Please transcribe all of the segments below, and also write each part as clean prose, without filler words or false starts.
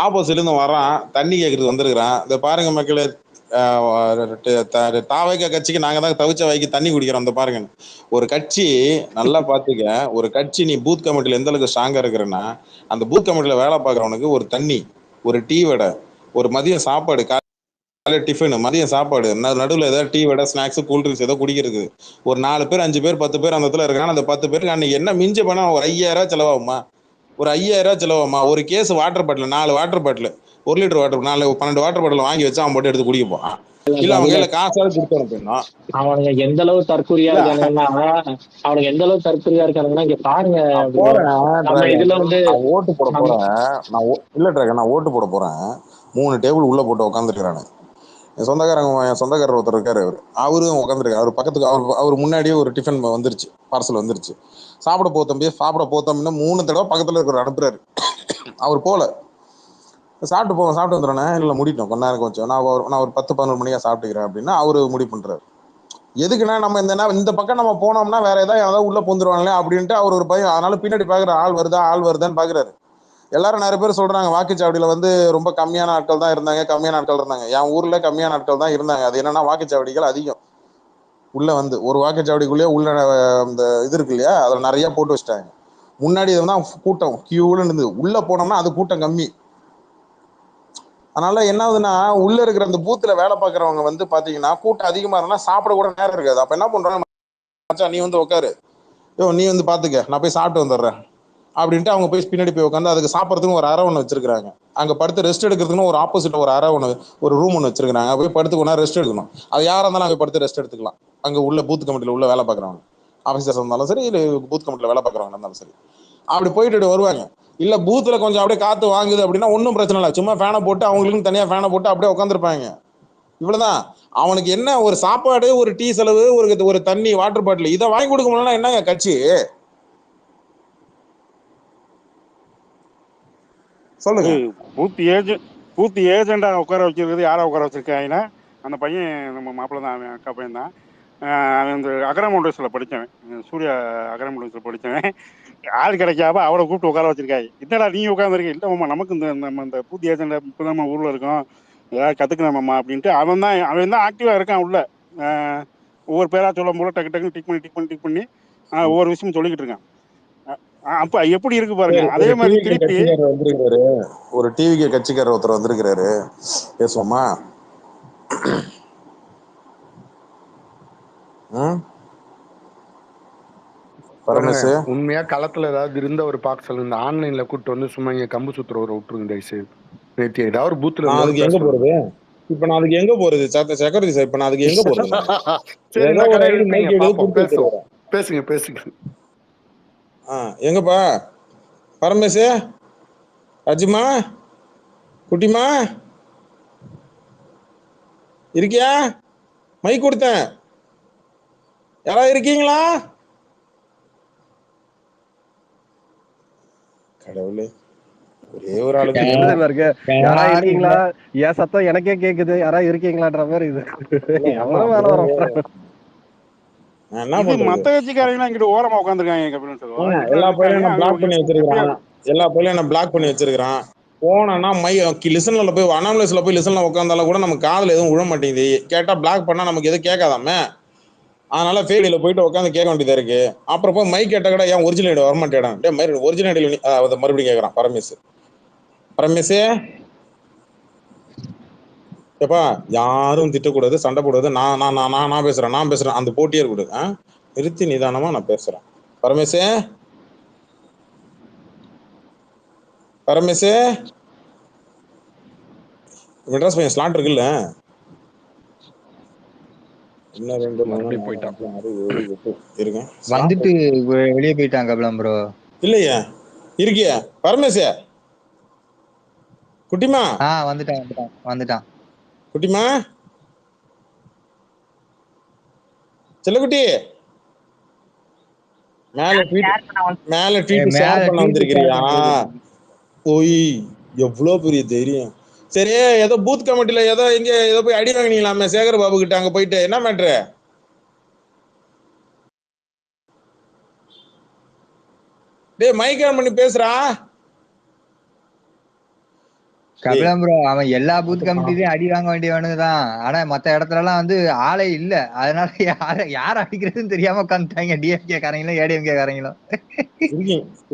ஆப்போசிட்ல இருந்து வரான், தண்ணி கேட்கறதுக்கு வந்திருக்கிறான். இந்த பாருங்க மக்களே, தாவைக்க கட்சிக்கு நாங்க தான் தவிச்ச வாய்க்கு தண்ணி குடிக்கிறோம். அந்த பாருங்க, ஒரு கட்சி நல்லா பாத்துக்க, ஒரு கட்சி நீ பூத் கமிட்டில எந்த அளவுக்கு ஸ்ட்ராங்கா இருக்கிறன்னா, அந்த பூத் கமிட்டில வேலை பார்க்கறவனுக்கு ஒரு தண்ணி, ஒரு டீ வடை, ஒரு மதியம் சாப்பாடு, காலையில டிஃபன், மதியம் சாப்பாடு, நடுவில் ஏதாவது டீ வடை ஸ்நாக்ஸ் கூல்ட்ரிங்க்ஸ் ஏதோ குடிக்கிறது, ஒரு 4 பேர் 5 பேர் 10 பேர் அந்த இடத்துல இருக்காங்க. அந்த 10 பேருக்கு அன்னைக்கு என்ன மிஞ்ச போனா ஒரு 5000 செலவாகுமா? ஒரு 5000 செலவாகுமா? ஒரு case water bottle, 4 water bottle, 1 litre water, 12 water bottle வாங்கி வச்சு அவன் போட்டு எடுத்து குடிக்க போறான். இல்ல அவங்க கையில காசாவது கொடுத்து அனுப்பணும். அவனுங்க எந்த அளவு தற்கொலையா இருக்கானுங்கன்னா அவனுக்கு எந்த அளவு தற்கொலையா இருக்கானுங்கன்னா இங்க பாருங்க. நம்ம இதுல வந்து ஓட்டு போட போறேன், நான் ஓட்டு போட போறேன். 3 டேபிள் உள்ள போட்டு உட்காந்துருக்கிறானு. என் சொந்தக்காரர் ஒருத்தர் இருக்காரு, அவரும் உட்காந்துருக்காரு. அவர் பக்கத்துக்கு அவர் முன்னாடியே ஒரு டிஃபன் வந்துருச்சு, பார்சல் வந்துருச்சு. சாப்பிட போத்தோம்னா 3 தடவை பக்கத்துல இருக்கிற அனுப்புறாரு. அவர் போல சாப்பிட்டு வந்துடுறேன். இல்லை முடிட்டோம் கொஞ்ச நேரம், கொஞ்சம் நான் ஒரு 10-11 மணியா சாப்பிட்டுக்கிறேன் அப்படின்னா அவரு முடிவு பண்றாரு. எதுக்குன்னா நம்ம இந்த பக்கம் நம்ம போனோம்னா வேற ஏதாவது உள்ள பூந்துருவாங்களே அப்படின்ட்டு அவர் ஒரு பயம். அதனால பின்னாடி பாக்குற ஆள் வருதான்னு பாக்குறாரு. எல்லாரும் நிறைய பேர் சொல்றாங்க வாக்குச்சாவடியில வந்து ரொம்ப கம்மியான ஆட்கள் தான் இருந்தாங்க. என் ஊர்ல கம்மியான ஆட்கள் தான் இருந்தாங்க. அது என்னன்னா வாக்குச்சாவடிகள் அதிகம். உள்ள வந்து ஒரு வாக்குச்சாவடிக்குள்ளேயே உள்ள இந்த இது இருக்கு இல்லையா, அதில் நிறைய போட்டு வச்சிட்டாங்க. முன்னாடி தான் கூட்டம் கியூல இருந்து உள்ள போனோம்னா அது கூட்டம் கம்மி. அதனால என்ன ஆகுதுன்னா, உள்ள இருக்கிற அந்த பூத்துல வேலை பார்க்கறவங்க வந்து பாத்தீங்கன்னா கூட்டம் அதிகமா இருந்தா சாப்பிட கூட நேரம் இருக்காது. அப்ப என்ன பண்றாங்க, மச்சான் நீ வந்து உட்காரு, நீ வந்து பாத்துக்க, நான் போய் சாப்பிட்டு வந்துடுறேன் அப்படின்ட்டு அவங்க போய் பின்னாடி போய் உட்காந்து அதுக்கு சாப்பிட்றதுக்கு ஒரு அறை ஒன்று வச்சிருக்காங்க. அங்க படுத்து ரெஸ்ட் எடுக்கிறதுக்குன்னு ஒரு ஆப்போசிட் ஒரு அறை ஒன்று, ஒரு ரூம் ஒன்று வச்சிருக்காங்க. போய் படுத்துக்கணும், ரெஸ்ட் எடுக்கணும். அது யாரா இருந்தாலும் அங்கே படுத்து ரெஸ்ட் எடுத்துக்கலாம். அங்க உள்ள பூத் கமிட்டியில் உள்ள வேலை பார்க்குறவங்க, ஆஃபீஸர்ஸ் இருந்தாலும் சரி, இல்லை பூத் கமிட்டியில் வேலை பார்க்குறவங்க இருந்தாலும் சரி, அப்படி போயிட்டு வருவாங்க. இல்ல பூத்துல கொஞ்சம் அப்படியே காத்து வாங்குது அப்படின்னா ஒன்றும் பிரச்சனை இல்லை, சும்மா ஃபேனை போட்டு அவங்களுக்கும் தனியா ஃபேனை போட்டு அப்படியே உட்காந்துருப்பாங்க. இவ்வளவுதான். அவனுக்கு என்ன ஒரு சாப்பாடு, ஒரு டீ செலவு, ஒரு தண்ணி வாட்டர் பாட்டில், இதை வாங்கி கொடுக்க முடியலன்னா என்னங்க கட்சி? சொல்லுங்க. பூத் ஏஜெண்டா உட்கார வச்சிருக்கிறது யாரை உட்கார வச்சிருக்காங்கன்னா, அந்த பையன் நம்ம மாப்பிள்ள தான், அவன் அக்கா பையன் தான். அவன் இந்த அகரமௌண்டேஸ்ல படித்தவன், சூர்யா அகரமௌண்டேஸ்ல படித்தவன். ஆள் கிடைக்காம அவரை கூப்பிட்டு உட்கார வச்சிருக்காங்க. என்னடா நீ உட்காந்துருக்க? இல்லைம்மா நமக்கு நம்ம இந்த பூத் ஏஜெண்டா இப்போ நம்ம ஊர்ல இருக்கோம், ஏதாவது கத்துக்கலாமாம்மா அப்படின்ட்டு அவன் தான் ஆக்டிவா இருக்கான் உள்ள. ஒவ்வொரு பேரா சொல்லும் போல டக்கு டக்குன்னு டிக் பண்ணி ஒவ்வொரு விஷயம் சொல்லிக்கிட்டு இருக்கான். அப்ப எப்படி இருக்கு பாருங்க. அதே மாதிரி திருப்பி ஒரு டிவிக்கு கட்சிக்காரர் ஒருத்தர் வந்திருக்கிறாரு, பேசுவோமா? உண்மையா களத்துல ஏதாவது இருந்த ஒரு பார்க்க இந்த ஆன்லைன்ல கூட்டு வந்து சும்மா இங்க கம்பு சுத்துறவரை விட்டுருங்க தயவுசெய்து. நேற்று ஏதாவது ஒரு பூத்துல அதுக்கு எங்க போறது? இப்ப நான் அதுக்கு எங்க போறது? செக்யூரிட்டி சார், இப்ப நான் அதுக்கு எங்க போறது? சரி, பேசுங்க. எங்கப்பா பரமேசு, அஜிமா, குட்டிமா இருக்கியா? மைக் கொடுத்தேன், யாராவது இருக்கீங்களா? கடவுளே, ஒரே ஒரு ஆளுக்கு யாரா இருக்கீங்களா? என் சத்தம் எனக்கே கேக்குது, யாரா இருக்கீங்களான்ற மாதிரி இது. எவ்வளவு வேலை வரும். இது மத்த கட்சிக்காரங்க இங்கிட்டு ஓரமா உட்காந்துருக்காங்க. எல்லா பையனும் பிளாக் பண்ணி வச்சிருக்கான். எல்லா பையனும் என்ன பிளாக் பண்ணி வச்சிருக்கான். போனா லிசன்ல போய் அனாமலைஸ்ல போய் லிசன்ல உட்காந்தாலும் கூட நமக்கு காதுல எதுவும் விழ மாட்டேங்குது. கேட்டா பிளாக் பண்ணா நமக்கு எதுவும் கேட்காதாமே. அதனால ஃபேடியில போயிட்டு உட்காந்து கேட்க வேண்டியதா இருக்கு. அப்புறம் போய் மைக் கேட்ட கூட ஏன் ஒரிஜினல் ஐடி வரமாட்டேடா, ஒரிஜினல் ஐடி மறுபடியும் கேட்கறான் பரமேசு. ஏப்பா யாரும் திட்டக்கூடாது, சண்டை போடாது. நான் பேசுறேன், அந்த போட்டியே இருக்கக்கூடாது. நிறுத்தி நிதானமா நான் பேசுறேன். பரமேசு, மெட்ராஸ் பையன் ஸ்லாட் இருக்குல்ல, இன்னும் 2 மறுபடியும் போயிட்டான். 6 7 8 இருங்க. வந்துட்டு வெளியே போயிட்டாங்க ப்ரோ. இல்லையா இருக்கியா பரமேசு? குட்டிமா வந்துட்டான். குட்டிமா, செல்லக்குட்டி, மேல ட்வீட் ஷேர் பண்ண வந்திருக்கிறியா? போய் எவ்வளவு பெரிய தைரியம். சரி, ஏதோ பூத் கமிட்டில ஏதோ போய் அடி வாங்கினீங்களாமே சேகர் பாபு கிட்ட, அங்க போயிட்டு என்ன மேட்ரு? டேய் மைக் ஆன் பண்ணி பேசுறா. கபிலம் ப்ரோ அவன் எல்லா பூத் கமிட்டிலயும் அடி வாங்க வேண்டியவனுதான். ஆனா மத்த இடத்துல எல்லாம் வந்து ஆளே இல்ல. அதனால யார அடிக்கிறதுன்னு தெரியாம உட்காந்துட்டாங்க. டிஎம்கே காரங்களும் ஏடிஎம்கே காரங்களும்.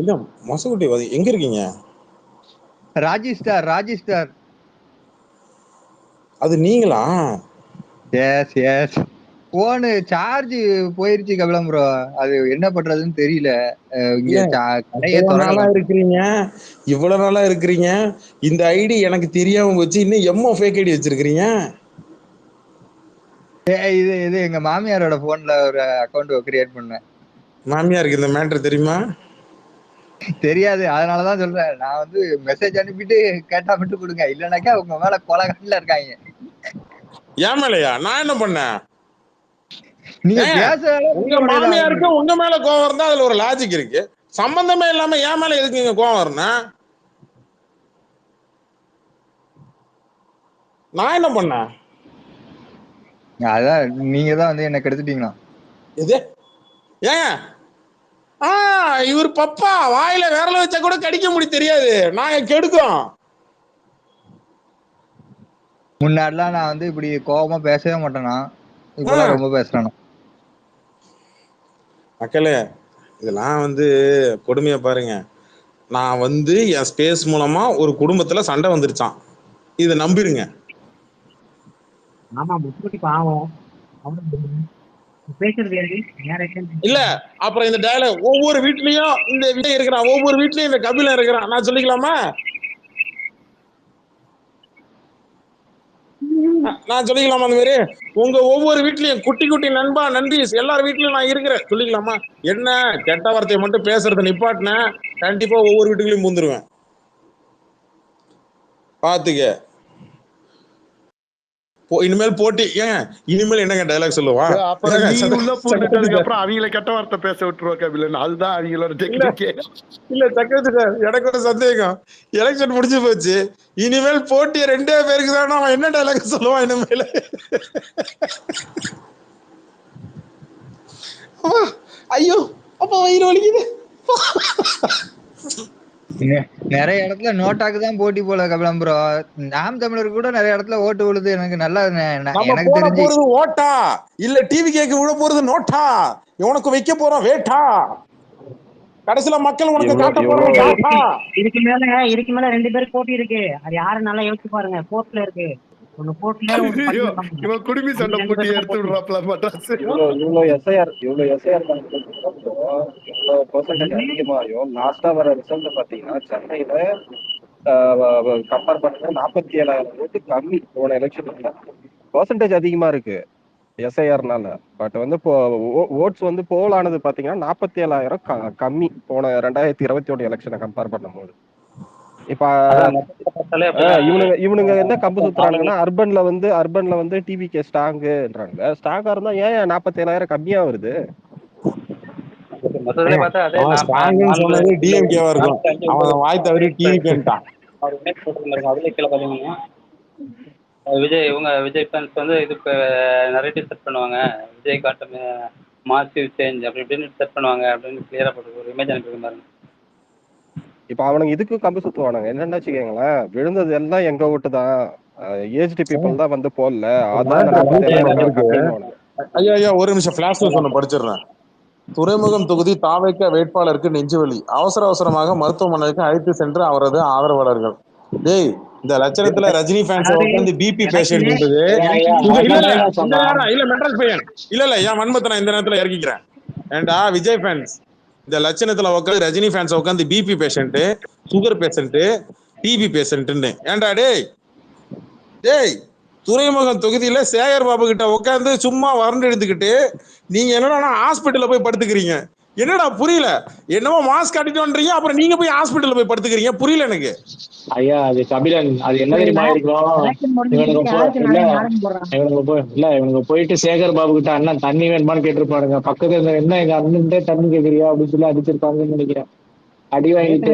இல்ல மசகுட்டி எங்க இருக்கீங்க? ராஜிஸ்டார் அது நீங்களா? எஸ் போனு சார்ஜ் போயிருச்சு கபிலம் ப்ரோ. அது என்ன பண்றதுன்னு தெரியல. இங்க கடையே நாளா இருக்கிறீங்க, இவ்வளவு நாளா இருக்கிறீங்க, இந்த ஐடி எனக்கு தெரியாம வச்சு இன்னும் எம்மோ ஃபேக் ஐடி வச்சிருக்கீங்க. இது எங்க மாமியாரோட போன்ல ஒரு அக்கௌண்ட் கிரியேட் பண்ணேன். மாமியாருக்கு இந்த மேட்டர் தெரியுமா? தெரியாது, அதனாலதான் சொல்றேன். நான் வந்து மெசேஜ் அனுப்பிட்டு கேட்டா மட்டும் கொடுங்க, இல்லனாக்கா உங்க மேல கொலகாட்டில இருக்காங்க. ஏன் மேலையா? நான் என்ன பண்ணேன்? நீங்க பேச உங்க மாமியாருக்கு உங்க மேல கோவம் இருந்தா அதுல ஒரு லாஜிக் இருக்கு. சம்பந்தமே இல்லாம ஏன் மேல எதுக்கு நீங்க கோவம் வரணும்? நான் என்ன பண்ணேன்? அதான் நீங்க தான் வந்து என்ன கெடுத்துட்டீங்களா? இது ஏன் இவர் பப்பா வாயில விரல வச்சா கூட கடிக்க முடியும் தெரியாது. நாங்க கெடுக்கிறோம். முன்னாடிலாம் நான் வந்து இப்படி கோபமா பேசவே மாட்டேனா, இப்பெல்லாம் ரொம்ப பேசுறேன். மக்களே இதெல்லாம் வந்து கொடுமையா பாருங்க. நான் வந்து என் ஸ்பேஸ் மூலமா ஒரு குடும்பத்துல சண்டை வந்துருச்சான், இதை நம்பிருங்க. ஆமா முத்துக்குட்டி பாவம் பேசுறது இல்ல. அப்புறம் இந்த டயலாக் ஒவ்வொரு வீட்லயும் இந்த விஜய் இருக்கிறான், ஒவ்வொரு வீட்லயும் இந்த கபிலன் இருக்கிறான், நான் சொல்லிக்கலாமா? நான் சொல்லிக்கலாமா? அந்த மாதிரி உங்க ஒவ்வொரு வீட்லயும் குட்டி குட்டி நண்பா நன்றி எல்லார் வீட்லயும் நான் இருக்கிறேன் சொல்லிக்கலாமா? என்ன கெட்ட வார்த்தையை மட்டும் பேசுறத நிப்பாட்டினேன், கண்டிப்பா ஒவ்வொரு வீட்டுக்குள்ளயும் பூந்துருவேன். பாத்துக்க. இனிமேல் போட்டி ஏன் இனிமேல் என்னங்க டயலாக் சொல்லுவான்? அப்புறம் அவங்கள கெட்ட வார்த்தை பேச விட்டுருவா கபிலன். அதுதான் அவங்களோட டெக்னிக்கே. இல்ல சக்கரவர்த்தி சார், எனக்கு ஒரு சந்தேகம். எலெக்ஷன் முடிஞ்சு போச்சு, இனிமேல் போட்டி 2 பேருக்கு தான். அவன் என்ன டயலாக் சொல்லுவான் இனிமேல்? ஐயோ அப்பா வயிறு வலிக்குது. நிறைய இடத்துல நோட்டாக்கு தான் போட்டி போல கபிலம் ப்ரோ. நாம் தமிழர் கூட நிறைய இடத்துல ஓட்டு விழுது. எனக்கு நல்லா எனக்கு தெரிஞ்சு ஓட்டா இல்ல டிவி கேக்கு விழ போறது நோட்டா. உனக்கு வைக்க போறோம் வேட்டா, கடைசியில மக்கள் உனக்கு காட்ட போறோம். இதுக்கு மேல 2 பேருக்கு போட்டி இருக்கு. அது யாரு நல்லா யோசிச்சு பாருங்க. போர்ட்ல இருக்கு குடுமி சண்டை போட்டி எடுத்து விடுறாப்ல மட்ராஸ். இவ்வளவு எஸ்ஐஆர் அதிகமாகும். லாஸ்டா வர ரிசல்ட் பாத்தீங்கன்னா சென்னையில கம்பேர் பண்ண 47,000 ஓட்டு கம்மி. போன எலெக்ஷன்ல பெர்சன்டேஜ் அதிகமா இருக்கு எஸ்ஐஆர்னால. பட் வந்து ஓட்ஸ் வந்து போல் ஆனது பாத்தீங்கன்னா 47,000 கம்மி போன 2021 எலெக்ஷனை கம்பேர் பண்ணும் போது. இப்ப இவனுங்க என்ன கம்பு சுத்துறானுங்கன்னா அர்பன்ல வந்து டிவிகே ஸ்ட்ராங்குன்றாங்க. ஸ்ட்ராங்கா இருந்தா ஏன் 47,000 கம்மியா வருது? விஜய் ஃபேன்ஸ் வந்து இதுக்கு நரேட்டிவ் செட் பண்ணுவாங்க. விஜய் காட்டும் மாசிவ் சேஞ்ச் அப்படி இப்படின்னு செட் பண்ணுவாங்க அப்படின்னு கிளியரா போட்டு ஒரு இமேஜ் அனுப்பியிருந்தாங்க. இப்ப அவனுங்க இதுக்கு கம்பு சுத்துவானுங்க. என்னன்னு வச்சுக்கோங்களேன், விழுந்தது எல்லாம் எங்க ஓட்டு தான், ஏஜ்டு பீப்புள் தான் வந்து போடல. அதான் ஐயா ஒரு நிமிஷம் பிளாஷ்ல சொன்ன படிச்சிடுறேன். துறைமுகம் தொகுதி தாவேக்க வேட்பாளருக்கு நெஞ்சுவலி, அவசரமாக மருத்துவமனைக்கு அழைத்து சென்று அவரது ஆதரவாளர்கள். டேய் இந்த லட்சணத்துல ரஜினி ஃபேன்ஸ் உட்கார்ந்து பிபி பேஷண்ட் இருந்தது. இல்ல மெட்ராஸ் பையன் இல்ல என் வன்மத்தை நான் இந்த நேரத்துல இறக்கிக்கிறேன். ஏண்டா விஜய் ஃபேன்ஸ் இந்த லட்சணத்துல உட்காந்து ரஜினி ஃபேன்ஸ் உட்காந்து BP patient, sugar patient, TB பேஷண்ட்னு ஏண்டா டேய் துறைமுகம் தொகுதியில சேகர் பாபு கிட்ட உட்காந்து சும்மா வறண்டு எடுத்துக்கிட்டு நீங்க என்னடா ஹாஸ்பிட்டல்ல போய் படுத்துக்கிறீங்க? என்னடா புரியல? என்னமோ மாஸ்க் கட்டிட்டு வந்துறீங்க, அப்புறம் நீங்க போய் ஹாஸ்பிட்டல்ல போய் படுத்துக்கிறீங்க, புரியல எனக்கு. ஐயா அது கபிலன், அது என்ன தெரியுமா இருக்கும்? இவனுங்க போயிட்டு சேகர் பாபு கிட்ட அண்ணன் தண்ணி வேணுமான்னு கேட்டிருப்பானுங்க. பக்கத்துல என்ன எங்க அண்ணன்ட்டே தண்ணி கேக்குறியா அப்படின்னு சொல்லி அடிச்சிருப்பாங்கன்னு நினைக்கிறேன். அடி வாங்கிட்டு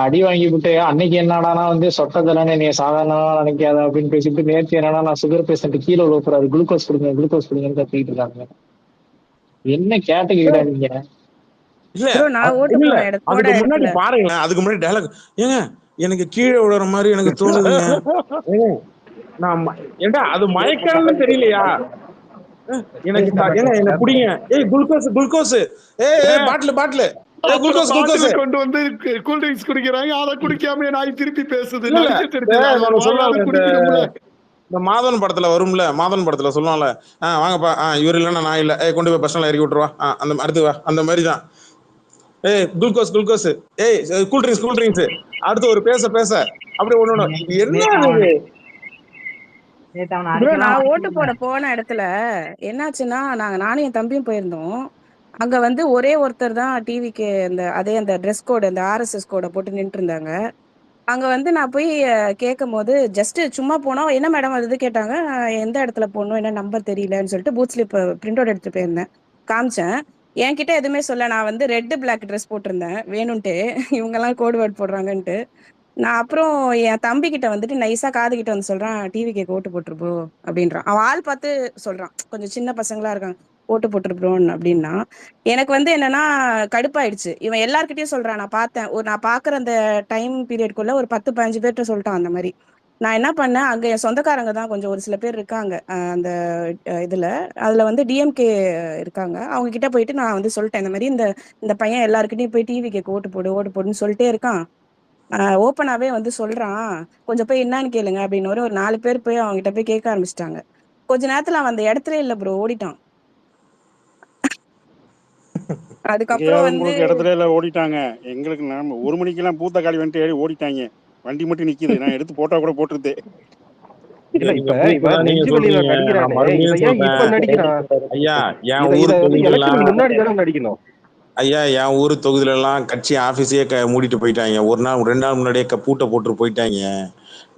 அடி வாங்கி விட்டு அன்னைக்கு என்னன்னா வந்து சொட்டதெல்லாம் நீ சாதாரணமா நினைக்காத அப்படின்னு பேசிட்டு, நேற்று என்னன்னா நான் சுகர் பேஷண்ட் கீழே விழுப்புறாரு, குளுக்கோஸ் கொடுங்கன்னு கத்திக்கிட்டு இருக்காங்க. என்ன கேட்டகிரிடா நீங்க? இல்ல ப்ரோ நான் ஓட்டு இல்ல போன போன அதுக்கு முன்னாடி இடத்துல பாருங்களேன், அதுக்கு முன்னாடி டயலாக், ஏங்க எனக்கு கீழே விழுற மாதிரி எனக்கு தோணுதுங்க, ஏங்க நான் ஏண்டா அது மயக்கம்னு தெரியலையா, எனக்கு ஏங்க என்ன புடிங்க, ஏய் குளுக்கோஸ் குளுக்கோஸ், ஏய் பாட்டில் பாட்டில், ஏய் அப்புறம் குளுக்கோஸ் குளுக்கோஸ். பாட்டில் கொண்டு வந்து கூல் ட்ரிங்க்ஸ் குடிக்கிறாங்க. அதை குடிக்காம நாய் திருப்பி பேசுது. இல்ல இல்ல நடிக்க தெரிஞ்சது. அது ஒரு வாயாவது சொல்லுவாங்க, குடிக்கணும்ல. இந்த மாதவன் படத்துல வரும்ல, மாதவன் படத்துல சொல்லுவாங்கல்ல, வாங்கப்பா, இவர் இல்லைன்னா நான் இல்ல, கொண்டு போய் பஸ் ஸ்டாண்ட்ல இறக்கி விட்டுருவா, அந்த அடுத்து வா, அந்த மாதிரி தான். ஏய் குளுக்கோஸ் குளுக்கோஸ், ஏய் கூல் ட்ரிங்க்ஸ் கூல் ட்ரிங்க்ஸ், அடுத்து ஒரு பேச பேச அப்படியே ஒண்ணு இது என்ன இது? ப்ரோ நான் ஓட்டு போட போன இடத்துல என்னாச்சுன்னா நானும் என் தம்பியும் போயிருந்தோம். அங்க வந்து ஒரே ஒருத்தர் தான் டிவிக்கு அந்த ட்ரெஸ் கோடு அந்த ஆர்எஸ்எஸ் கோடை போட்டு நின்று இருந்தாங்க. அங்க வந்து நான் போய் கேட்கும் போது ஜஸ்ட் சும்மா போனோம். என்ன மேடம் அது இது கேட்டாங்க. நான் எந்த இடத்துல போடணும் என்ன நம்பர் தெரியலன்னு சொல்லிட்டு பூத் ஸ்லிப் பிரிண்ட் அவுட் எடுத்துட்டு போயிருந்தேன். காமிச்சேன். என்கிட்ட எதுவுமே சொல்ல. நான் வந்து ரெட் பிளாக் ட்ரெஸ் போட்டிருந்தேன் வேணும்ட்டு. இவங்கெல்லாம் கோடு வேர்ட் போடுறாங்கன்ட்டு. நான் அப்புறம் என் தம்பி கிட்ட வந்துட்டு நைஸா காது கிட்ட வந்து சொல்றான், டிவி கேக்கு ஓட்டு போட்டுரு ப்ரோ அப்படின்றான். அவன் ஆள் பார்த்து சொல்றான், கொஞ்சம் சின்ன பசங்களா இருக்காங்க, ஓட்டு போட்டுரு ப்ரோன்னு அப்படின்னா. எனக்கு வந்து என்னன்னா கடுப்பாயிடுச்சு. இவன் எல்லார்கிட்டயும் சொல்றான். நான் பார்த்தேன், நான் பாக்குற அந்த டைம் பீரியட்குள்ள ஒரு 10-15 பேர்கிட்ட சொல்லிட்டான் அந்த மாதிரி. நான் என்ன பண்ணேன், அங்க என் சொந்தக்காரங்க தான் கொஞ்சம் ஒரு சில பேர் இருக்காங்க அந்த அதுல வந்து டிஎம்கே இருக்காங்க. அவங்க கிட்ட போயிட்டு நான் வந்து சொல்லிட்டேன், இந்த மாதிரி இந்த பையன் எல்லாருக்கிட்டையும் போய் டிவி கேக்கு ஓட்டு போடுன்னு சொல்லிட்டே இருக்கான். ஓப்பனாவே வந்து சொல்றான், கொஞ்சம் போய் என்னன்னு கேளுங்க அப்படின்னு ஒரு 4 பேர் போய் அவங்க கிட்ட போய் கேட்க ஆரம்பிச்சிட்டாங்க. கொஞ்ச நேரத்துல அவன் அந்த இடத்துல இல்ல ப்ரோ, ஓடிட்டான். அதுக்கப்புறம் இங்கேயாவது வந்து உங்களுக்கு இடத்துல எல்லாம் ஓடிட்டாங்க. எங்களுக்கு நம்ம 1 மணிக்கெல்லாம் பூத்த காலி வந்துட்டு ஏறி ஓடிட்டாங்க. வண்டி மட்டும் நிக்குது. நான் எடுத்து போட்டோ கூட போட்டிருந்தேன். இல்ல நீங்க இப்ப பூத்து இவன் தான் நீங்க நெஞ்சு வலியில சொல்றீங்க, நான் நடிக்கிறானே, மறுபடியும் இவன் ஏன் இப்ப சொல்றேன். நடிக்கிறான்? ஐயா என் இத ஊர் இத வந்து தொகுதியிலாம், எலெக்ஷனுக்கு முன்னாடி தானே நடிக்கணும். ஐயா என் ஊர் தொகுதியில எல்லாம் கட்சி ஆபீஸே மூடிட்டு போயிட்டாங்க. ஒரு நாள் 2 நாள் முன்னாடியே பூட்டை போட்டு போயிட்டாங்க.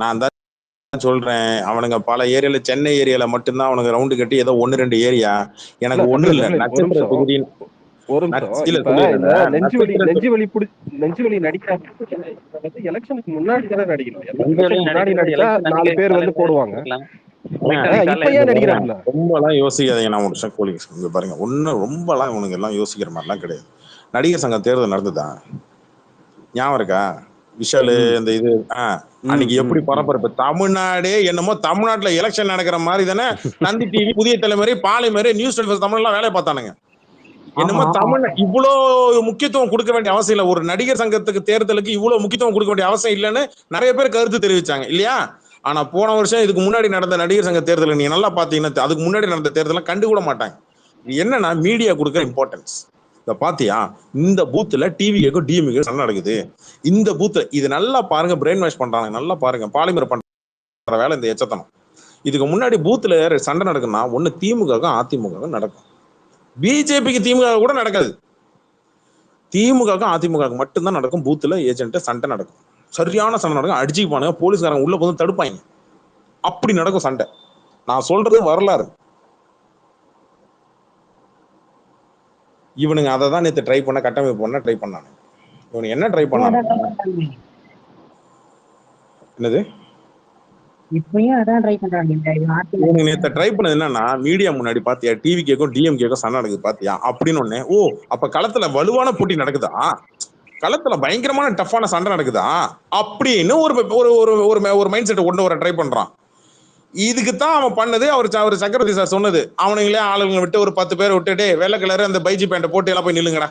நான் தான் சொல்றேன், அவனுங்க பல ஏரியால, சென்னை ஏரியால மட்டும்தான் அவனுங்க ரவுண்டு கட்டி ஏதோ 1-2 ஏரியா. இல்ல எனக்கு ஒண்ணும் இல்ல, நெடுஞ்செழியன் ஒரு நட்சத்திர நிமிஷம் தொகுதி. ஒரு நிமிஷம். இல்ல இப்ப இந்த சொல்லிடுறேன், நட்சத்திர நெஞ்சு வலி நடிக்கிறாங்க. வந்து எலெக்ஷனுக்கு முன்னாடி தானே நடிக்கணும். எலெக்ஷனுக்கு தொகுதி. முன்னாடி நடிக்கிறது நடிச்சா எலெக்ஷன் 4 அன்னைக்கு பேர் வந்து காலையில போடுவாங்க. இருக்கலாம். ஏங்க, அன்னைக்கு இப்ப காலையில ஏன் இங்க பாருங்க, நடிக்கிறான்ல? ரொம்பலாம் யோசிக்காதீங்க. நான் ஒரு நிமிஷம் கூலிங் இங்க பாருங்க, ஒன்னும் ரொம்பலாம் இவனுங்க எல்லாம் யோசிக்கிற மாதிரிலாம் கிடையாது. நடிகர் சங்க தேர்தல் நடந்துதா ஞாபகம் இருக்கா? விஷாலு இந்த இது அன்னைக்கு எப்படி பரபரப்பு தமிழ்நாடே, என்னமோ தமிழ்நாட்டுல எலெக்ஷன் நடக்கிற மாதிரி தானே தந்தி டிவி, புதிய தலைமுறை, பாலைமறை, நியூஸ் தமிழ்லாம் வேலை பார்த்தானுங்க. என்னமோ தமிழ் இவ்வளோ முக்கியத்துவம் கொடுக்க வேண்டிய அவசியம் இல்லை. ஒரு நடிகர் சங்கத்துக்கு தேர்தலுக்கு இவ்வளவு முக்கியத்துவம் கொடுக்க வேண்டிய அவசியம் இல்லைன்னு நிறைய பேர் கருத்து தெரிவிச்சாங்க இல்லையா? ஆனா போன வருஷம் இதுக்கு முன்னாடி நடந்த நடிகர் சங்க தேர்தல் நீங்க நல்லா பாத்தீங்கன்னா, அதுக்கு முன்னாடி நடந்த தேர்தலாம் கண்டுகூட மாட்டாங்க. இது என்னன்னா மீடியா கொடுக்குற இம்பார்ட்டன்ஸ். இத பாத்தியா, இந்த பூத்துல டிவிக்கும் டிஎம்கே சண்டை நடக்குது, இந்த பூத்துல இது நல்லா பாருங்க, பிரெயின் வாஷ் பண்றாங்க, நல்லா பாருங்க, பாலிமர் பண்ற வேலை இந்த எச்சத்தனம். இதுக்கு முன்னாடி பூத்துல சண்டை நடக்குன்னா ஒண்ணு திமுகவுக்கும் அதிமுகவுக்கும் நடக்கும், பிஜேபிக்கு திமுக கூட நடக்காது. திமுகவுக்கும் அதிமுக மட்டும்தான் நடக்கும். பூத்துல ஏஜென்ட் சண்டை நடக்கும், சரியான சண்டை நடக்கும், அடிச்சுப்பானுங்க, போலீஸ்காரங்க உள்ள போது தடுப்பாங்க, அப்படி நடக்கும் சண்டை. நான் சொல்றது வரலாறு. இவனுங்க அதை தான் நேற்று ட்ரை பண்ண, கட்டமைப்பு பண்ண ட்ரை பண்ணானு. இவனுக்கு என்ன ட்ரை பண்ணானு என்னது, இப்பயும் அதான் ட்ரை பண்றாங்க. இவனுக்கு நேற்று ட்ரை பண்ணது என்னன்னா, மீடியா முன்னாடி பாத்தியா டிவி கேக்கும் டிஎம் கேக்கும் சண்டை நடக்குது பாத்தியா அப்படின்னு ஒண்ணு. ஓ அப்ப களத்துல வலுவான போட்டி நடக்குதா, களத்துல பயங்கரமான டஃப்பான சண்டை நடக்குதா அப்படின்னு ஒரு மைண்ட் செட் கொண்டு வர ட்ரை பண்றான். இதுக்குத்தான் அவன் பண்ணது. அவர் சக்கரவர்த்தி சார் சொன்னது, அவனுங்களே ஆளுங்களை விட்டு ஒரு 10 பேரை விட்டுட்டு வெள்ளை கலர் அந்த பைஜி பேண்ட போட்டு எல்லாம் போய் நில்லுங்கடா.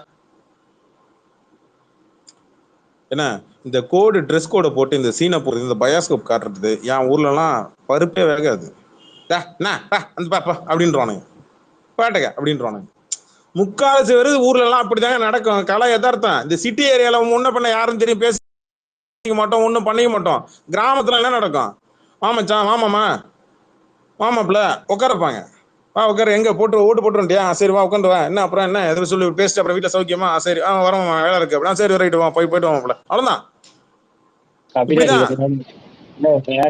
என்ன இந்த கோடு, ட்ரெஸ் கோடை போட்டு இந்த சீனை போடுறது, இந்த பயாஸ்கோப் காட்டுறது என் ஊர்ல எல்லாம் பருப்பே வேகாது. அந்த பாப்பா அப்படின்றானுங்க, பாட்டுக்க அப்படின்றானுங்க. முக்கால்வாசி வருது ஊர்ல எல்லாம் அப்படித்தாங்க நடக்கும். கலை யதார்த்தம். இந்த சிட்டி ஏரியால முன்ன பண்ண யாரும் தெரியும் பேசிக்க மாட்டோம், ஒன்னும் பண்ணிக்க மாட்டோம். கிராமத்துல என்ன நடக்கும், மாமச்சான் மாமாமா மாமாப்ல உட்காரப்பாங்க, வா உட்கார, எங்க போட்டு ஓட்டு போட்டுருண்டியா, சரி வா உட்காந்து வா, என்ன அப்புறம் என்ன எதுவும் சொல்லி பேசிட்டு அப்புறம் வீட்டுல சௌக்கியமா, சரி வரோம் வேலை இருக்கு அப்படின்னா, சரி ரைட்டு வா போயிட்டு வாங்கல, அவ்வளவுதான்.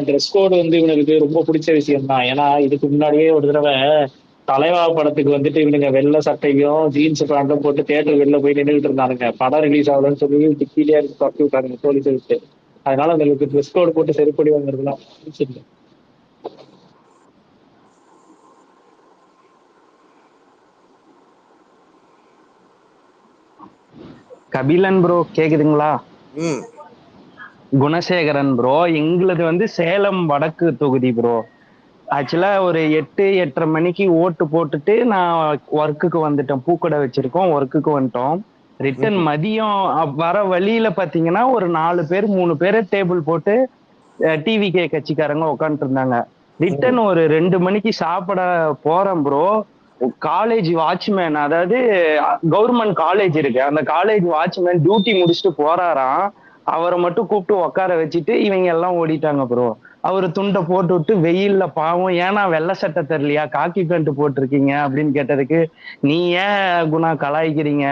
ட்ரெஸ் கோடு வந்து இவனுக்கு ரொம்ப பிடிச்ச விஷயம் தான். ஏன்னா இதுக்கு முன்னாடியே ஒரு தடவை தலைவா படத்துக்கு வந்துட்டு இவனுங்க வெள்ளை சட்டையும் ஜீன்ஸ் பேண்ட்டும் போட்டு தியேட்டர் வெளில போய் நின்றுட்டு இருந்தானுங்க. படம் ரிலீஸ் ஆகலன்னு சொல்லி டிக்கிலேயே தப்பி விட்டானுங்க போலீஸ் விட்டு. அதனால அந்த ட்ரெஸ் கோடு போட்டு செருப்படி வாங்குறதுலாம் பிடிச்சிருக்கு. கபிலன் ப்ரோ கேக்குதுங்களா? ம் குணசேகரன் ப்ரோ. எங்களுது வந்து சேலம் வடக்கு தொகுதி ப்ரோ. ஆக்சுவலா ஒரு 8-8:30 மணிக்கு ஓட்டு போட்டுட்டு நான் ஒர்க்குக்கு வந்துட்டேன். பூக்கடை வச்சிருக்கோம், ஒர்க்குக்கு வந்துட்டோம். ரிட்டர்ன் மதியம் வர வழியில பாத்தீங்கன்னா ஒரு 4 பேர் 3 பேர் டேபிள் போட்டு டிவிகே கட்சிக்காரங்க உட்காந்துட்டு இருந்தாங்க. ரிட்டர்ன் ஒரு 2 மணிக்கு சாப்பிட போறேன் ப்ரோ. காலேஜ் வாட்ச்மேன், அதாவது கவர்மெண்ட் காலேஜ் இருக்கு, அந்த காலேஜ் வாட்ச்மேன் டியூட்டி முடிச்சுட்டு போறாராம். அவரை மட்டும் கூப்பிட்டு உட்கார வச்சுட்டு இவங்க எல்லாம் ஓடிட்டாங்க ப்ரோ. அவரு துண்டை போட்டு விட்டு வெயில்ல பாவம், ஏன்னா வெள்ளை சட்டை தெரியலையா, காக்கி பேண்ட் போட்டிருக்கீங்க அப்படின்னு கேட்டதுக்கு, நீ ஏன் குணா கலாய்க்கிறீங்க,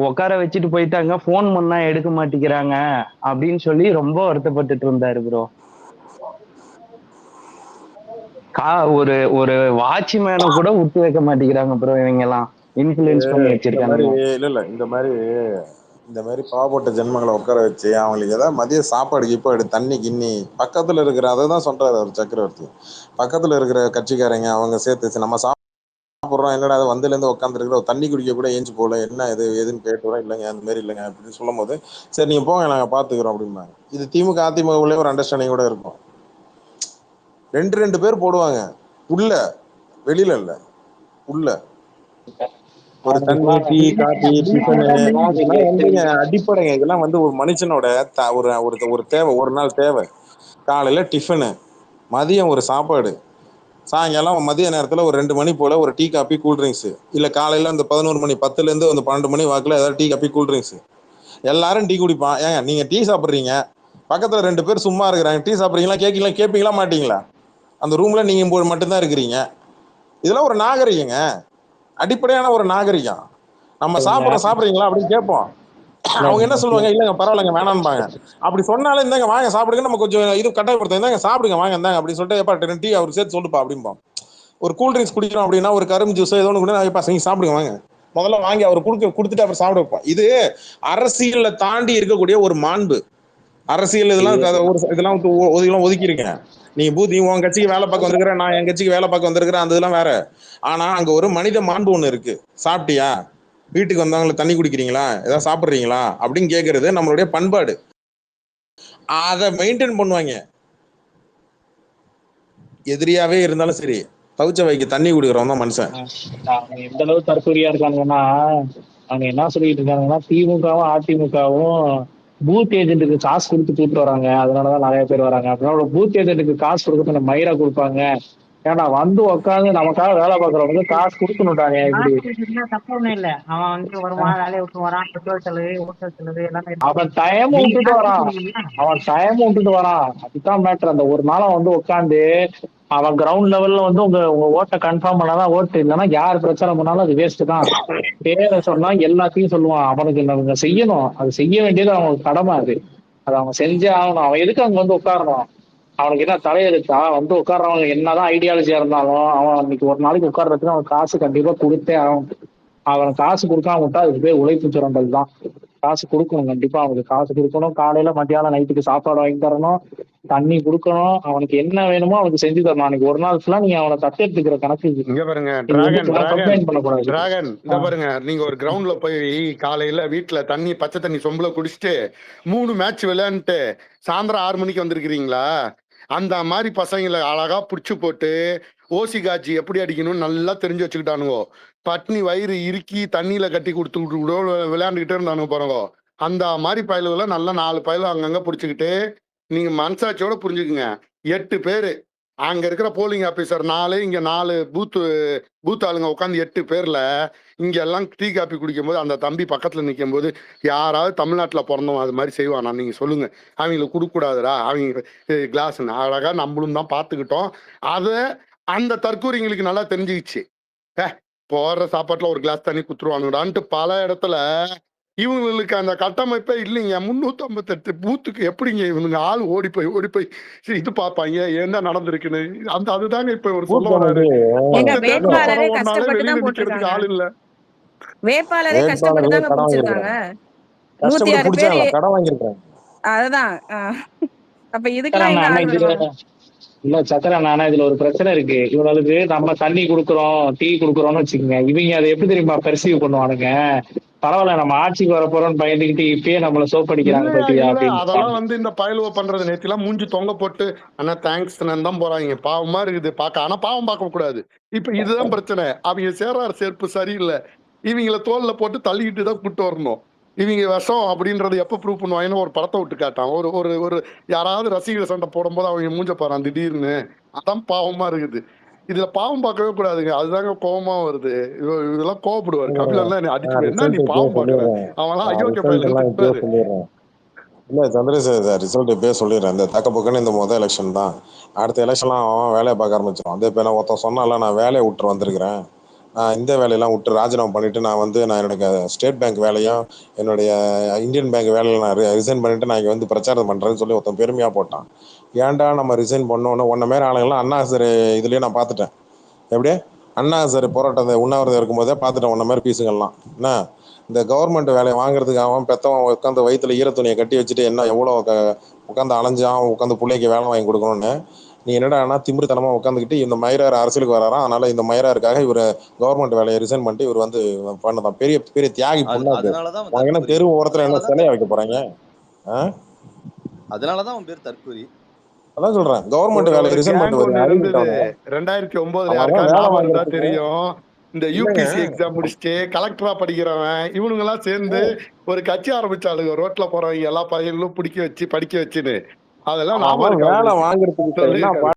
உட்கார வச்சுட்டு போயிட்டாங்க, போன் பண்ணா எடுக்க மாட்டேங்கிறாங்க அப்படின்னு சொல்லி ரொம்ப வருத்தப்பட்டுட்டு இருந்தாரு ப்ரோ. ஒரு ஒரு வாட்ச்மேனை கூட விட்டு வைக்க மாட்டேங்கிறாங்க ப்ரோ. இவங்க எல்லாம் இன்ஃபுளுன்ஸ் பண்ணி வச்சிருக்காங்க. இல்ல இந்த மாதிரி பாவப்பட்ட ஜென்மங்களை உட்கார வச்சு அவங்களுக்கு ஏதாவது மதிய சாப்பாடு கீப்பாடு தண்ணி கிண்ணி பக்கத்துல இருக்கிற, அதை தான் சொல்றாரு அவர் சக்கரவர்த்தி, பக்கத்துல இருக்கிற கட்சிக்காரங்க அவங்க சேர்த்து நம்ம சாப்பிட்றோம், என்னடா அது வந்ததுலேருந்து உட்காந்துருக்குற, தண்ணி குடிக்க கூட ஏஞ்சி போல, என்ன இது எதுன்னு கேட்டு வரோம், இல்லைங்க அந்த மாதிரி இல்லைங்க அப்படின்னு சொல்லும் போது, சரி நீங்க போங்க நாங்கள் பார்த்துக்கிறோம் அப்படிம்பாங்க. இது திமுக அதிமுகவுலேயே ஒரு அண்டர்ஸ்டாண்டிங் கூட இருக்கும். 2 பேர் போடுவாங்க உள்ள, வெளியில இல்ல உள்ள. ஒரு தண்ணி டீ காபி டிஃபனு அடிப்படைங்க. இதெல்லாம் வந்து ஒரு மனுஷனோட ஒரு தேவை, ஒரு நாள் தேவை. காலையில டிஃபனு, மதியம் ஒரு சாப்பாடு, சாயங்காலம் மதிய நேரத்துல ஒரு 2 மணி போல ஒரு டீ காபி கூல்ட்ரிங்க்ஸ், இல்ல காலையில அந்த 11 மணி 10ல இருந்து அந்த 12 மணி வாக்குல ஏதாவது டீ காபி கூல்ட்ரிங்க்ஸ். எல்லாரும் டீ குடிப்பான். ஏங்க நீங்க டீ சாப்பிடுறீங்க, பக்கத்துல 2 பேர் சும்மா இருக்கிறாங்க, டீ சாப்பிடுறீங்களா, கேட்பீங்களா மாட்டீங்களா? அந்த ரூம்ல நீங்க மட்டும்தான் இருக்கிறீங்க. இதெல்லாம் ஒரு நாகரிகங்க, அடிப்படையான ஒரு நாகரிகம். நம்ம சாப்பிடுறீங்களா அப்படின்னு கேட்போம். அவங்க என்ன சொல்லுவாங்க, இல்லைங்க பரவாயில்லைங்க வேணாம்பாங்க. அப்படி சொன்னாலே இந்தாங்க வாங்க சாப்பிடுங்க, நம்ம கொஞ்சம் இது கட்டாயப்படுத்த, இந்தாங்க சாப்பிடுங்க வாங்க இந்தாங்க அப்படின்னு சொல்லிட்டு, எப்பா டீ அவர் சேர்த்து சொல்லுப்பா அப்படின்போம். ஒரு கூல்ட்ரிங்க்ஸ் குடிக்கிறோம் அப்படின்னா ஒரு கரும்பு ஜூஸ் ஏதோ ஒன்று கூட நீங்க சாப்பிடுங்க வாங்க, முதல்ல வாங்கி அவர் கொடுத்துட்டு அப்புறம் சாப்பிட வைப்போம். இது அரசியல்ல தாண்டி இருக்கக்கூடிய ஒரு மாண்பு. அரசியல் இதெல்லாம் ஒதுக்கிருக்கேன். நீ உன் கட்சிக்கு வேலை பார்க்க வந்திருக்கிற, நான் என் கட்சிக்கு வேலை பார்க்க வந்திருக்கிறேன், அந்த இதெல்லாம் வேற. ஆனா அங்க ஒரு மனித மாண்பு ஒண்ணு இருக்கு. சாப்பிட்டியா, வீட்டுக்கு வந்தவங்களை தண்ணி குடிக்கிறீங்களா, ஏதாவது சாப்பிட்றீங்களா அப்படின்னு கேட்கறது நம்மளுடைய பண்பாடு. அதை மெயின்டைன் பண்ணுவாங்க. எதிரியாவே இருந்தாலும் சரி, தவிச்ச வைக்க தண்ணி குடிக்கிறவன் தான் மனுஷன். எந்த அளவு தற்கொலையா இருக்காங்கன்னா, அவங்க என்ன சொல்லிட்டு இருக்காங்கன்னா, திமுகவும் அதிமுகவும் பூத் ஏஜென்ட்டுக்கு காசு கொடுத்து கூப்பிட்டு வராங்க, அதனாலதான் நிறைய பேர் வராங்க. அப்படின்னா பூத் ஏஜென்ட்டுக்கு காசு கொடுக்க மயிரா கொடுப்பாங்க, ஏன்னா வந்து உட்காந்து நமக்காக வேலை பார்க்கறவங்க காசு கொடுக்கணுட்டாங்க. தப்பு ஒண்ணும் இல்ல, அவன் வந்து வருவான், வேலையை விட்டு வரான், பெட்ரோல் செலவு, ஹோட்டல் செலவு எல்லாமே. அவன் டைம் விட்டுட்டு வரான், அதுதான் மேட்டர். அந்த ஒரு நாளை வந்து உட்காந்து அவன் கிரவுண்ட் லெவல்ல வந்து உங்க ஓட்டை கன்ஃபார்ம் பண்ணாதான் ஓட்டு, இல்லைன்னா யார் பிரச்சனை பண்ணாலும் அது வேஸ்ட் தான். பேரை சொன்னா எல்லாத்தையும் சொல்லுவான். அவனுக்கு அவங்க செய்யணும், அது செய்ய வேண்டியது அவங்க கடமை. அது அவங்க செஞ்சே ஆகணும். அவன் எதுக்கு அங்க வந்து உட்காரணும்? அவனுக்கு என்ன தலையெழுத்தா? வந்து உட்கார்றவங்க என்னதான் ஐடியாலஜியா இருந்தாலும் அவன் அன்னைக்கு ஒரு நாளைக்கு உட்கார்றதுக்கு அவன் காசு கண்டிப்பா கொடுத்தே ஆகும். அவன் காசு கொடுக்காம விட்டா அதுக்கு பேர் உழைப்பு சுரண்டல் தான். காசு கொடுக்கணும், கண்டிப்பா அவனுக்கு காசு கொடுக்கணும். காலையில மத்தியானம் நைட்டுக்கு சாப்பாடு வாங்கி தரணும், தண்ணி கொடுக்கணும், அவனுக்கு என்ன வேணுமோ அவனுக்கு செஞ்சு தரணும். அன்னைக்கு ஒரு நாள் ஃபுல்லா நீங்க அவனை தத்தெடுத்துக்கிற கணக்கு. இங்க பாருங்க டிராகன், இந்த பாருங்க, நீங்க ஒரு கிரவுண்ட்ல போய் காலையில வீட்டுல தண்ணி பச்சை தண்ணி சொம்புல குடிச்சிட்டு 3 மேட்ச் விளையாண்டுட்டு சாயந்தரம் 6 மணிக்கு வந்திருக்கிறீங்களா? அந்த மாதிரி பசங்களை அழகா புடிச்சு போட்டு ஓசி காட்சி எப்படி அடிக்கணும்னு நல்லா தெரிஞ்சு வச்சுக்கிட்டானுங்க. பட்னி வயிறு இறுக்கி தண்ணியில கட்டி கொடுத்து விளையாண்டுக்கிட்டே இருந்தானுங்க பாருங்க. அந்த மாதிரி பயலுகளை நல்லா 4 பயலும் அங்கங்க பிடிச்சிக்கிட்டு, நீங்க மனசாட்சியோட புரிஞ்சுக்குங்க, 8 பேரு அங்க இருக்கிற போலிங் ஆபீசர் 4, இங்க 4 பூத் ஆளுங்க உட்காந்து 8 பேர்ல இங்க எல்லாம் டீ காப்பி குடிக்கும் போது அந்த தம்பி பக்கத்துல நிற்கும் போது யாராவது தமிழ்நாட்டுல பிறந்தவன் அது மாதிரி செய்வானா? நீங்க சொல்லுங்க. அவங்களுக்கு கொடுக்க கூடாதுடா, அவங்க கிளாஸ் அழகா நம்மளும் தான் பார்த்துக்கிட்டோம். அதை அந்த தற்கூரிங்களுக்கு நல்லா தெரிஞ்சுக்கிச்சு. போடுற சாப்பாட்டுல ஒரு கிளாஸ் தண்ணி குத்துருவானுடான்ட்டு பல இடத்துல இவங்களுக்கு அந்த கட்டமைப்பே இல்லைங்க. 358 பூத்துக்கு எப்படிங்க இவனுங்க ஆள் ஓடி போய் இது பார்ப்பாங்க என்ன நடந்திருக்குன்னு. அதுதாங்க இப்ப ஒரு சொல்ல வராரு. வெளியில நிக்கிறதுக்கு ஆள் இல்ல. வேட்பாளரே கஷ்டப்பட்டு தாங்க பிடிச்சிருக்காங்க. 106 பேர் கடன் வாங்கிருக்காங்க. அதுதான். அப்ப இதுக்கெல்லாம் இல்ல சக்கர நானா, இதுல ஒரு பிரச்சனை இருக்கு. இவங்களுக்கு நம்ம தண்ணி குடுக்குறோம், டீ குடுக்குறோம்னு வச்சுக்கோங்க, இவங்க அதை எப்படி தெரியுமா பெர்சீவ் பண்ணுவானுங்க? பரவாயில்ல நம்ம ஆட்சிக்கு வர போறோம்னு பயந்துகிட்டு இப்பயே நம்மள சோப் அடிக்கிறாங்க இல்லையா பத்தியா இல்ல அப்படின்னு அதெல்லாம் வந்து இந்த பயலுவ பண்றது நேத்திலாம் மூஞ்சி தொங்க போட்டு ஆனா தேங்க்ஸ் தான் போறாங்க. பாவமா இருக்குது பார்க்க. ஆனா பாவம் பார்க்க கூடாது. இப்ப இதுதான் பிரச்சனை. அவங்க சேர்றாரு சேர்ப்பு சரியில்லை. இவங்கள தோல்ல போட்டு தள்ளிக்கிட்டு தான் கூட்டு வரணும். இவங்க விஷம் அப்படின்றது எப்ப ப்ரூவ் பண்ணுவாங்கன்னு ஒரு படத்தை விட்டு காட்டான். ஒரு ஒரு ஒரு யாராவது ரசிகர் சண்டை போடும்போது அவங்க மூஞ்ச பாறான் திடீர்னு. அதான் பாவமா இருக்குது. இதுல பாவம் பார்க்கவே கூடாதுங்க. அதுதாங்க கோவமா வருது. இதெல்லாம் கோவப்படுவாரு. கபில் எல்லாம் அடிச்சு என்ன நீ பாவம் பார்க்கற அவன்லாம் அயோக்கிய பயலுன்னு திட்டுவாரு. சொல்லிடுறேன். இல்ல சந்திரசேகர் சார் ரிசல்ட் இப்பயே சொல்லிடுறேன். இந்த தக்க பக்கன்னு இந்த முதல் எலெக்ஷன் தான். அடுத்த எலெக்ஷன்லாம் அவன் வேலையை பார்க்க ஆரம்பிச்சிடும். அதே இப்போ நான் ஒருத்தன் சொன்னால நான் வேலையை விட்டு வந்திருக்கிறேன். நான் இந்த வேலையெல்லாம் விட்டு ராஜினாமா பண்ணிட்டு நான் என்னோட ஸ்டேட் பேங்க் வேலையும் என்னுடைய இந்தியன் பேங்க் வேலையில் நான் ரிசைன் பண்ணிட்டு நான் இங்கே வந்து பிரச்சாரம் பண்ணுறேன்னு சொல்லி ஒருத்தன் பெருமையாக போட்டான். ஏன்டா நம்ம ரிசைன் பண்ணோன்னு ஒன்றை மாரி ஆளுங்கள்லாம் அண்ணா சார் இதுலேயே நான் பார்த்துட்டேன். எப்படியே அண்ணா சார் போராட்டத்தை உண்ணாவிரதம் இருக்கும்போதே பார்த்துட்டேன் ஒன்றை மாதிரி பீஸுங்கள்லாம். என்ன இந்த கவர்மெண்ட் வேலையை வாங்குறதுக்கு அவன் பெற்றவன் உட்காந்து வயிற்றுல ஈரத்துணியை கட்டி வச்சுட்டு என்ன எவ்வளோ உட்காந்து அலைஞ்சான் உட்காந்து பிள்ளைக்கு வேலை வாங்கி கொடுக்கணும்னு நீ என்னடானா திமிருத்தனமாக உட்காந்துக்கிட்டு இந்த மயிரார் அரசியலுக்கு வராராம். அதனால இந்த மயிராருக்காக இவர் கவர்மெண்ட் வேலையை ரிசைன் பண்ணிட்டு இவர் வந்து பண்ணதான் பெரிய பெரிய தியாகி பொண்ணாக்கு. என்ன தெரு ஓரத்தில் என்ன சிலையா வைக்க போறாங்க? அதனாலதான் அவன் பேர் தற்கூரி. அதான் சொல்றேன் கவர்மெண்ட் வேலையை ரிசைன் பண்ணிட்டு 2009 யாருக்கா தெரியும். இந்த யூபிசி எக்ஸாம் முடிச்சுட்டு கலெக்டரா படிக்கிறவன் இவனுங்க எல்லாம் சேர்ந்து ஒரு கட்சி ஆரம்பிச்சாளுங்க. ரோட்ல போறவங்க எல்லா பையன்களும் பிடிக்க வச்சு படிக்க வச்சுன்னு. அதெல்லாம் நாம வேலை வாங்குறதுக்கு